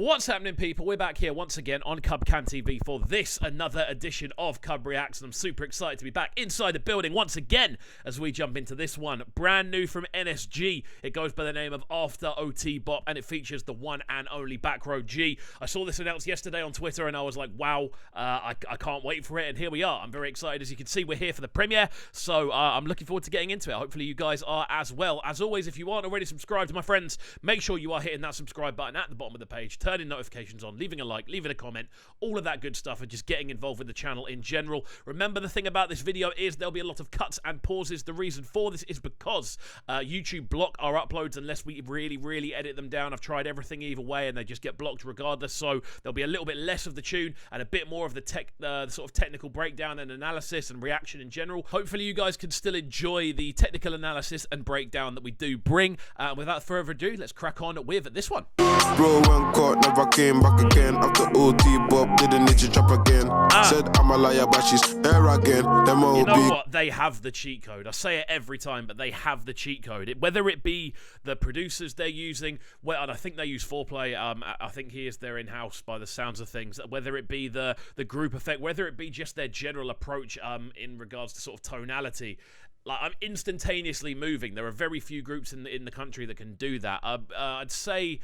What's happening, people? We're back here once again on CubCamTV for this, another edition of CubReacts, and I'm super excited to be back inside the building once again as we jump into this one. Brand new from NSG. It goes by the name of After OT Bop, and it features the one and only Backroad Gee. I saw this announced yesterday on Twitter, and I was like, wow, I can't wait for it, and here we are. I'm very excited. As you can see, we're here for the premiere, so I'm looking forward to getting into it. Hopefully you guys are as well. As always, if you aren't already subscribed, my friends, make sure you are hitting that subscribe button at the bottom of the page, turning notifications on, leaving a like, leaving a comment, all of that good stuff, and just getting involved with the channel in general. Remember, the thing about this video is there'll be a lot of cuts and pauses. The reason for this is because YouTube block our uploads unless we really edit them down. I've tried everything either way and they just get blocked regardless, so there'll be a little bit less of the tune and a bit more of the sort of technical breakdown and analysis and reaction in general. Hopefully you guys can still enjoy the technical analysis and breakdown that we do bring. Without further ado, let's crack on with this one. Bro went caught, never came back again. After OT Bop, didn't need to drop again. Said I'm a liar, but she's here again. You know what? They have the cheat code. I say it every time, but they have the cheat code. Whether it be the producers they're using, well, and I think they use Foreplay. I think he is their in-house by the sounds of things. Whether it be the group effect, whether it be just their general approach in regards to sort of tonality. Like, I'm instantaneously moving. There are very few groups in the country that can do that. I'd say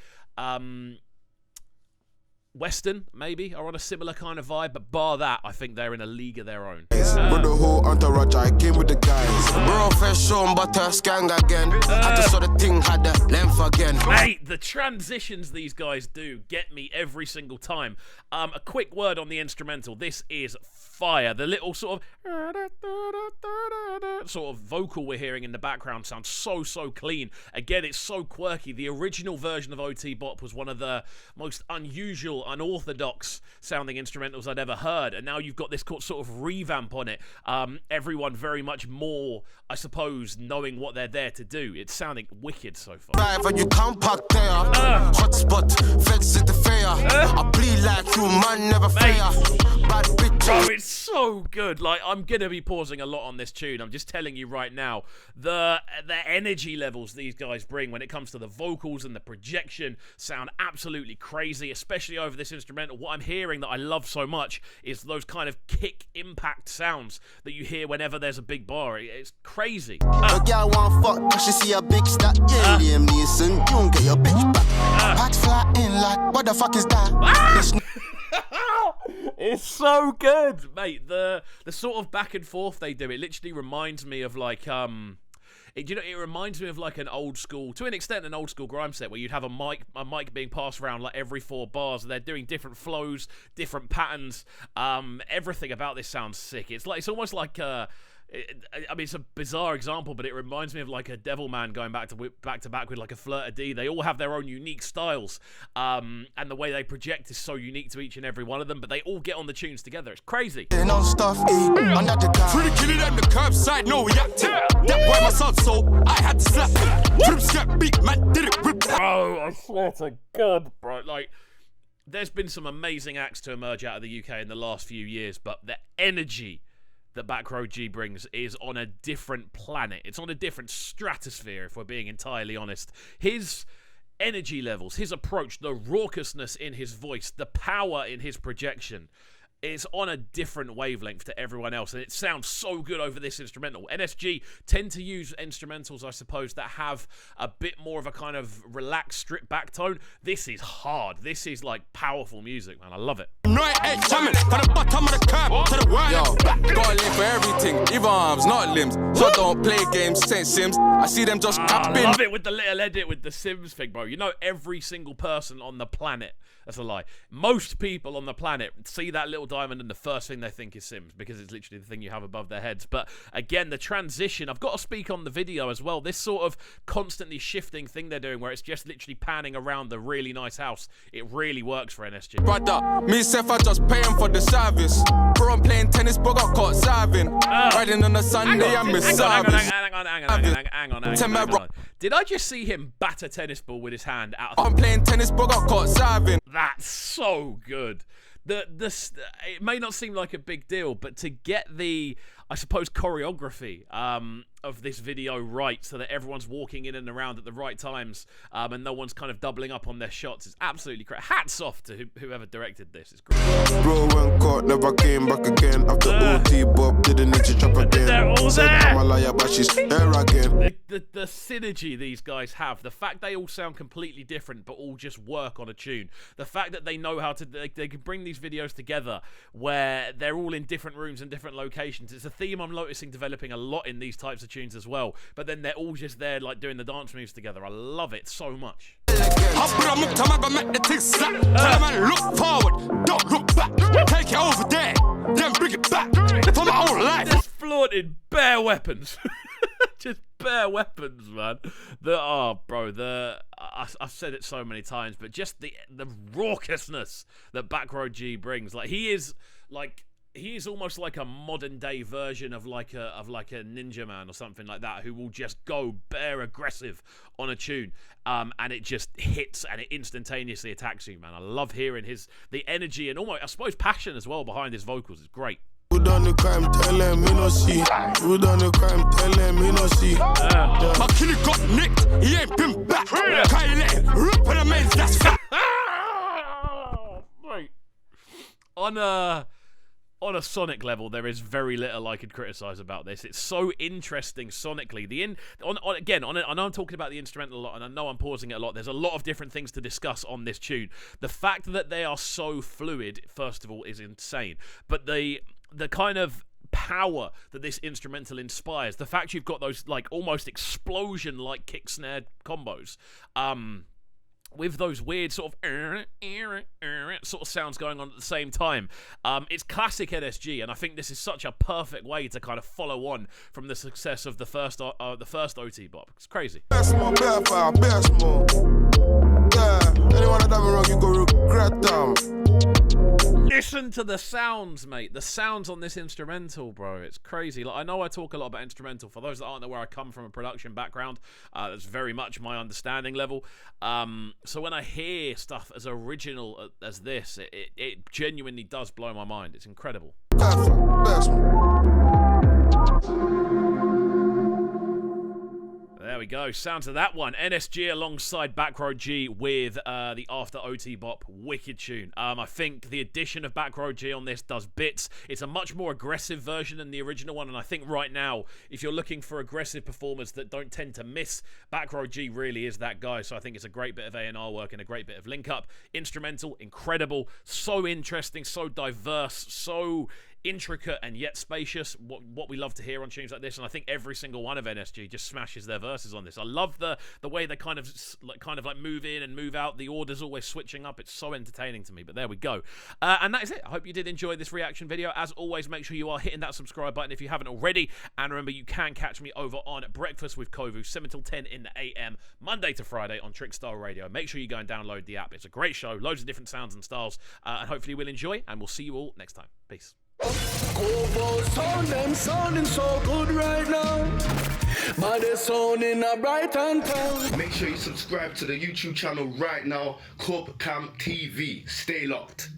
Western, maybe, are on a similar kind of vibe, but bar that, I think they're in a league of their own. With the whole entourage, I came with the guys. Bro, fresh on butter, scan again. I just saw the thing had the length again. Mate, the transitions these guys do get me every single time. A quick word on the instrumental. This is fire. The little sort of vocal we're hearing in the background sounds so clean. Again, it's so quirky. The original version of OT Bop was one of the most unusual, unorthodox sounding instrumentals I'd ever heard, and now you've got this sort of revamp on it. Everyone very much more, I suppose, knowing what they're there to do. It's sounding wicked so far. Drive you can't park there. Hotspot, feds interfere. I bleed like you, man, never fair. Bad bitch. Bro, it's so good. Like, I'm gonna be pausing a lot on this tune. I'm just telling you right now, the energy levels these guys bring when it comes to the vocals and the projection sound absolutely crazy, especially over this instrumental. What I'm hearing that I love so much is those kind of kick impact sounds that you hear whenever there's a big bar. It's crazy. A girl want fuck, cause she see a big stack. Yeah, Liam Neeson, you don't get your bitch back. Pat fly in like, what the fuck is that? It's so good, mate. The sort of back and forth they do, it literally reminds me of like it reminds me of like an old school, to an extent, an old school grime set where you'd have a mic being passed around like every 4 bars. They're doing different flows, different patterns. Everything about this sounds sick. It's almost like I mean, it's a bizarre example, but it reminds me of like a Devilman going back to back with like a Flirta D. They all have their own unique styles, and the way they project is so unique to each and every one of them. But they all get on the tunes together. It's crazy. No stuff, under the car. Free killing on the curbside, no reacting. That boy myself, so I had to slap him. Trickstar beat, man, did it rip. Bro, I swear to God, bro. Like, there's been some amazing acts to emerge out of the UK in the last few years, but the energy that Backroad Gee brings is on a different planet. It's on a different stratosphere, if we're being entirely honest. His energy levels, his approach, the raucousness in his voice, the power in his projection, is on a different wavelength to everyone else, and it sounds so good over this instrumental. NSG tend to use instrumentals, I suppose, that have a bit more of a kind of relaxed, stripped back tone. This is hard. This is like powerful music, man. I love it. Yo, gotta live for everything, even arms, not limbs. So don't play games, Saint Sims. I see them just capping. I love it with the little edit with the Sims thing, bro. You know, every single person on the planet, that's a lie, most people on the planet see that little diamond and the first thing they think is Sims, because it's literally the thing you have above their heads. But again, the transition, I've got to speak on the video as well, this sort of constantly shifting thing they're doing where it's just literally panning around the really nice house, it really works for NSG. Brother, me self I just paying for the service. Bro, I'm playing tennis, but got caught serving. Riding on a Sunday, I miss service. Hang on. Did I just see him bat a tennis ball with his hand out of I'm playing tennis, but got caught serving. That's so good. It may not seem like a big deal, but to get the, I suppose, choreography of this video right, so that everyone's walking in and around at the right times, and no one's kind of doubling up on their shots. It's absolutely great. Hats off to whoever directed this. It's great. Bro went caught, never came back again. After OT Bop, didn't need to drop again. They're all Said there. I'm a liar, but she's here again. The synergy these guys have, the fact they all sound completely different but all just work on a tune, the fact that they know how to, they can bring these videos together where they're all in different rooms and different locations. It's a theme I'm noticing developing a lot in these types of tunes as well, but then they're all just there like doing the dance moves together. I love it so much. Look forward, don't look back. Take it over there, then bring it back for my own life. Just flaunted bare weapons. Just bare weapons, man. I've said it so many times, but just the raucousness that Backroad Gee brings. Like he is almost like a modern day version of like a Ninja Man or something like that, who will just go bare aggressive on a tune, and it just hits and it instantaneously attacks you, man. I love hearing the energy and almost, I suppose, passion as well behind his vocals. It's great. Who done the crime, tell them me no see. Who done the crime, tell them me no see. My killer got nicked, he ain't been back. Can't let him rip with a man's that's fat. Right. On a sonic level, there is very little I could criticize about this. It's so interesting sonically. I know I'm talking about the instrumental a lot, and I know I'm pausing it a lot. There's a lot of different things to discuss on this tune. The fact that they are so fluid, first of all, is insane. But the kind of power that this instrumental inspires, the fact you've got those like almost explosion-like kick snare combos, with those weird sort of sounds going on at the same time. It's classic NSG, and I think this is such a perfect way to kind of follow on from the success of the first OT Bop. It's crazy. Best more, best more. Yeah, anyone that done me wrong, you go regret them. Listen to the sounds, mate. The sounds on this instrumental, bro. It's crazy. Like, I know I talk a lot about instrumental. For those that aren't know where I come from, a production background, that's very much my understanding level. So when I hear stuff as original as this, it genuinely does blow my mind. It's incredible. Best There we go. Sounds of that one. NSG alongside Backroad Gee with the After OT Bop. Wicked tune. I think the addition of Backroad Gee on this does bits. It's a much more aggressive version than the original one, and I think right now, if you're looking for aggressive performers that don't tend to miss, Backroad Gee really is that guy. So I think it's a great bit of A&R work and a great bit of link-up. Instrumental, incredible. So interesting, so diverse, so intricate and yet spacious, what we love to hear on tunes like this. And I think every single one of NSG just smashes their verses on this. I love the way they kind of move in and move out. The order's always switching up. It's so entertaining to me. But there we go, and that is it. I hope you did enjoy this reaction video. As always, make sure you are hitting that subscribe button if you haven't already, and remember, you can catch me over on Breakfast with Kovu 7 till 10 in the AM, Monday to Friday on Trickstar Radio. Make sure you go and download the app. It's a great show, loads of different sounds and styles, and hopefully we'll enjoy, and we'll see you all next time. Peace. Kovo sound, them sounding so good right now. But they're sounding a bright and town. Make sure you subscribe to the YouTube channel right now, CubCamTV. Stay locked.